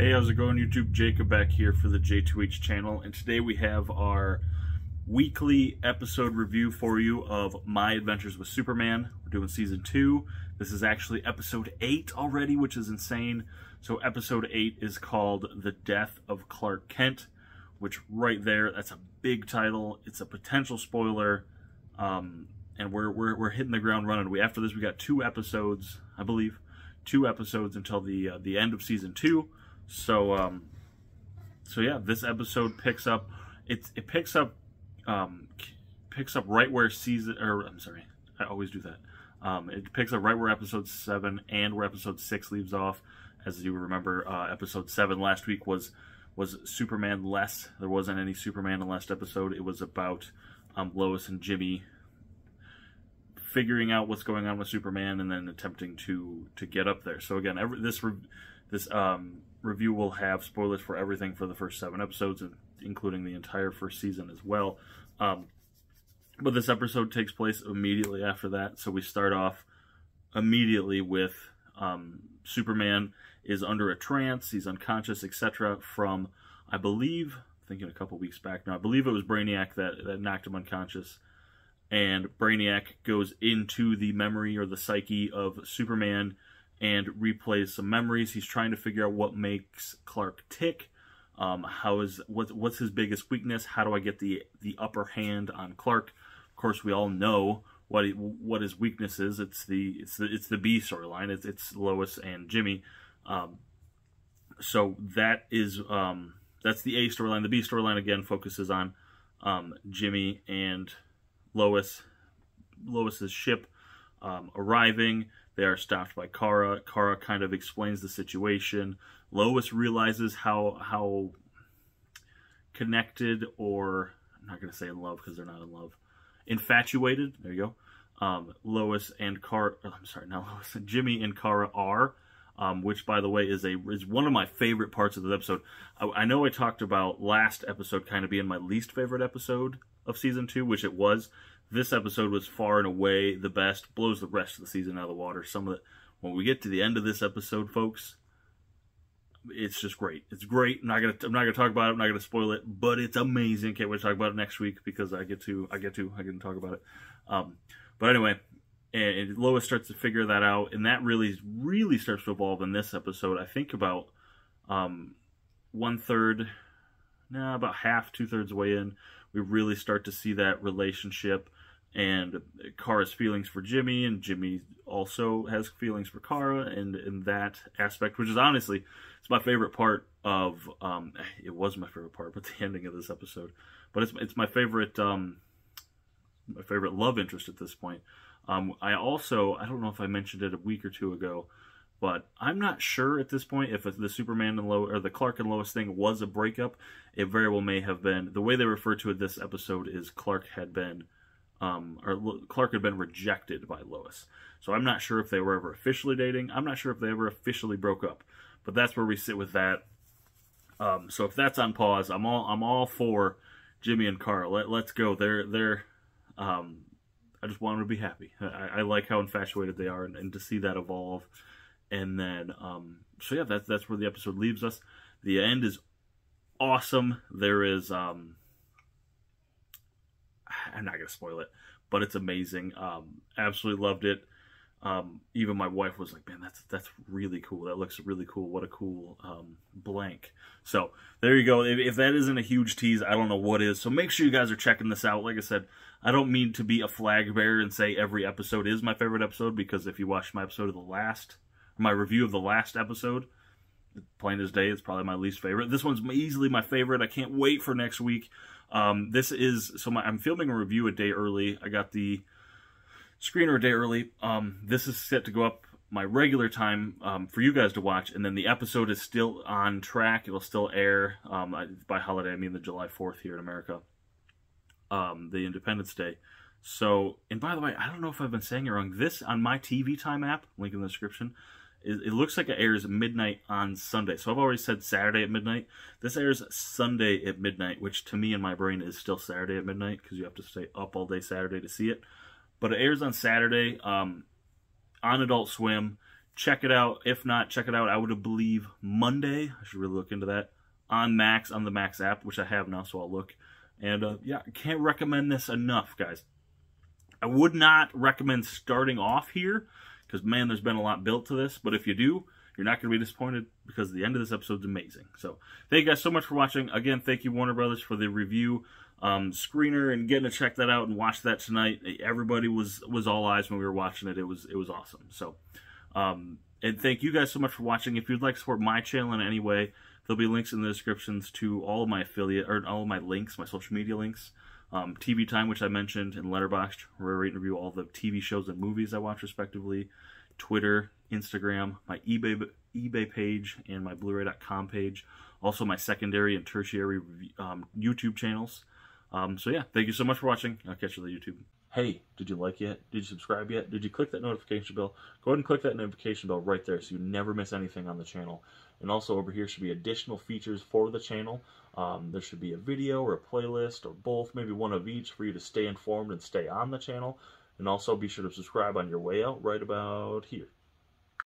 Hey, how's it going, YouTube? Jacob back here for the JTwoH channel, and today we have our weekly episode review for you of My Adventures with Superman. We're doing season 2. This is actually episode 8 already, which is insane. So episode 8 is called The Death of Clark Kent, which right there, that's a big title. It's a potential spoiler, and we're hitting the ground running. After this, we got 2 episodes, I believe, 2 episodes until the end of season 2. So yeah, this episode picks up. It picks up right where I always do that. It picks up right where episode 7 and where episode 6 leaves off. As you remember, episode 7 last week was Superman less. There wasn't any Superman in the last episode. It was about Lois and Jimmy figuring out what's going on with Superman and then attempting to get up there. So again, this review will have spoilers for everything for the first 7 episodes, including the entire first season as well. But this episode takes place immediately after that, so we start off immediately with Superman is under a trance, he's unconscious, etc. from, I believe, thinking a couple weeks back now, I believe it was Brainiac that knocked him unconscious. And Brainiac goes into the memory or the psyche of Superman and replays some memories. He's trying to figure out what makes Clark tick. What's his biggest weakness? How do I get the upper hand on Clark? Of course, we all know what his weakness is. It's the B storyline. It's Lois and Jimmy. So that is that's the A storyline. The B storyline again focuses on Jimmy and Lois's ship arriving. They are stopped by Kara. Kara kind of explains the situation. Lois realizes how connected, or I'm not going to say in love because they're not in love, infatuated, there you go, Lois and Kara, I'm sorry, not Lois, Jimmy and Kara are, which by the way is one of my favorite parts of the episode. I know I talked about last episode kind of being my least favorite episode of season 2, which it was. This episode was far and away the best, blows the rest of the season out of the water. When we get to the end of this episode, folks, it's just great. It's great. I'm not gonna talk about it. I'm not gonna spoil it, but it's amazing. Can't wait to talk about it next week because I get to talk about it. But anyway, and Lois starts to figure that out, and that really starts to evolve in this episode. I think about about half, 2/3 way in, we really start to see that relationship and Kara's feelings for Jimmy, and Jimmy also has feelings for Kara, and in that aspect, which is honestly, it's my favorite part of, it was my favorite part, but the ending of this episode, but it's my favorite love interest at this point. I don't know if I mentioned it a week or 2 ago, but I'm not sure at this point if the Superman and Lois, or the Clark and Lois thing was a breakup. It very well may have been. The way they refer to it this episode is Clark had been rejected by Lois. So I'm not sure if they were ever officially dating. I'm not sure if they ever officially broke up. But that's where we sit with that. So if that's on pause, I'm all for Jimmy and Kara. Let's go. I just want them to be happy. I like how infatuated they are, and to see that evolve. And then, so yeah, that's where the episode leaves us. The end is awesome. There is, I'm not going to spoil it, but it's amazing. Absolutely loved it. Even my wife was like, man, that's really cool. That looks really cool. What a cool, blank. So there you go. If that isn't a huge tease, I don't know what is. So make sure you guys are checking this out. Like I said, I don't mean to be a flag bearer and say every episode is my favorite episode, because if you watched my my review of the last episode, plain as day, it's probably my least favorite. This one's easily my favorite. I can't wait for next week. I'm filming a review a day early. I got the screener a day early. This is set to go up my regular time for you guys to watch, and then the episode is still on track. It'll still air. By holiday, I mean the July 4th here in America, the Independence Day. So, and by the way, I don't know if I've been saying it wrong. This, on my TV Time app, link in the description, it looks like it airs midnight on Sunday. So I've already said Saturday at midnight. This airs Sunday at midnight, which to me in my brain is still Saturday at midnight, because you have to stay up all day Saturday to see it. But it airs on Saturday on Adult Swim. check it out. If not, check it out. I would believe Monday. I should really look into that. On Max, on the Max app, which I have now, so I'll look. And yeah, I can't recommend this enough, guys. I would not recommend starting off here, because, man, there's been a lot built to this. But if you do, you're not going to be disappointed, because the end of this episode is amazing. So thank you guys so much for watching. Again, thank you, Warner Brothers, for the review screener and getting to check that out and watch that tonight. Everybody was all eyes when we were watching it. It was awesome. So, and thank you guys so much for watching. If you'd like to support my channel in any way, there'll be links in the descriptions to all of my affiliate, or all of my links, my social media links. TV Time, which I mentioned, and Letterboxd, where I rate and review all the TV shows and movies I watch respectively. Twitter, Instagram, my eBay page, and my Blu-ray.com page. Also my secondary and tertiary YouTube channels. So yeah, thank you so much for watching. I'll catch you on YouTube. Hey, did you like yet? Did you subscribe yet? Did you click that notification bell? Go ahead and click that notification bell right there so you never miss anything on the channel. And also over here should be additional features for the channel. There should be a video or a playlist or both, maybe one of each, for you to stay informed and stay on the channel. And also be sure to subscribe on your way out right about here.